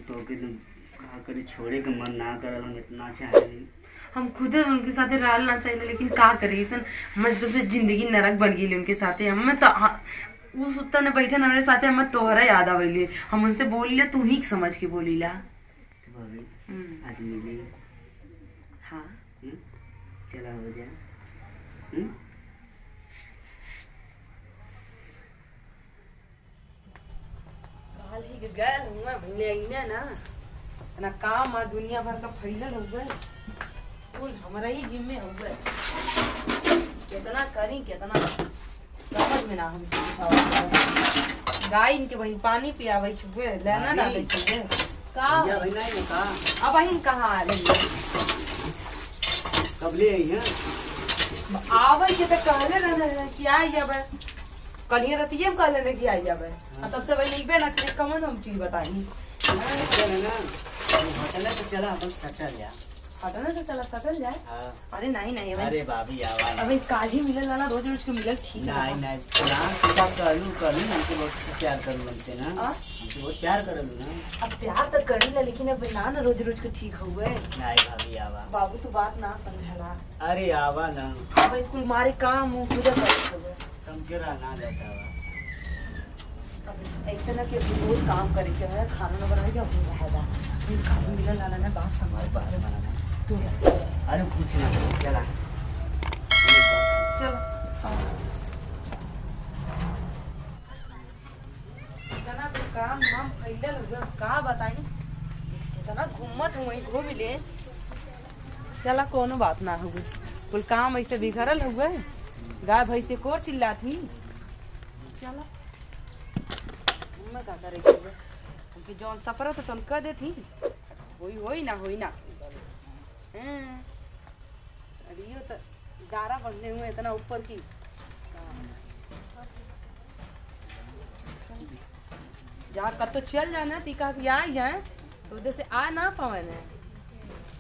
तो के का करे छोड़े के मन ना करल। हम इतना चाहे हम खुद उनके साथे रहना चाहिए, लेकिन का करी सन हमर तो से जिंदगी नरक बन गई उनके साथे। हम तो उस उत्ता ने बैठे न हमारे साथे, हम तोहरा याद आवेली। हम उनसे बोलिले तू ही समझ के बोलीला। तो भाभी आज मिले। हाँ चला हो जा। काल ही के गैल हुआ भइले आईने ना काम और दुनिया भर का फैलल हो गए, कुल हमारा ही जिम्मे हो गए। कितना करी कितना समझ में ना हम गाय इनके बहन पानी पियावे छुए लेना डाले छुए का या भाई नहीं का अब बहन कहाँ आ रही है? कब ले आई है? आवे के तो कहले रहने कि आई जाबे, कल ही रतिये में कहले ने कि आई जाबे। तब से भाई नहीं ना कि कमन हम चीज बताई। ऐसे है ना होटल तो चला अपन सटल जा। हटना तो चला सटल जाए। हाँ। अरे नहीं नहीं अरे भाभी आवा अबे काल ही मिलल वाला रोज रोज के मिलल ठीक है। नहीं नहीं ना कहलू हमको बहुत प्यार करू बनते ना। हमको बहुत प्यार करलू ना। अब प्यार तो करी ला, लेकिन अब ना रोज रोज के ठीक हो गए। नहीं भाभी आवा। बाबू तू बात ना समझला। अरे आवा ना। अब कुल मारे काम मुंह खुद कर हो गए। तुम क्यों ना जाता हुआ? अब ऐसे ना कि रोज काम करे के है, खाना ना बनाए क्या हो रहेगा। फिर काल मिलल वाला ना बात समझ पा रहे बनाना तू। अरे कुछ ना चला चल इतना तो काम हम फैलल हो गया, का बताई जितना घूमत हूँ वहीं घूम ले। चला कोनो बात ना हुई, कुल काम ऐसे बिखरल हो गए। गाय भैंस से कोर चिल्लाती। चला मैं का करे क्योंकि जौन सफर तो तुम कह देती होई ना अरियो तो दारा बढ़ने हुए इतना ऊपर की। जहाँ कत तो चल जाना तीका आ जाए तो उधर से आ ना पावे ना,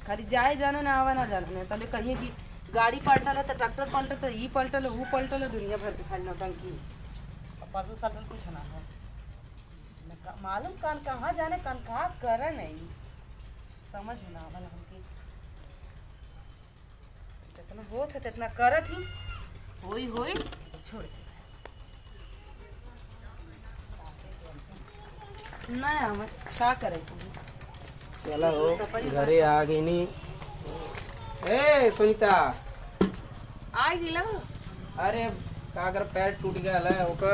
खाली जाए जाना ना आवा ना जाने। तले कहिए कि गाड़ी पलटल है तो ट्रैक्टर पलटल तो ई पलटल वो पलटल दुनिया भर के खाली नौटंकी। परसों साल कुछ ना है मालूम कान कहाँ जाने कान कहाँ करे नहीं समझ में ना आवा हमके। जितना होत है तितना करत ही होई छोड़ दे नहीं हम का करे। चला हो घरे आ गई नी। ए सुनीता आई गिला। अरे का अगर पैर टूट गया है ओकर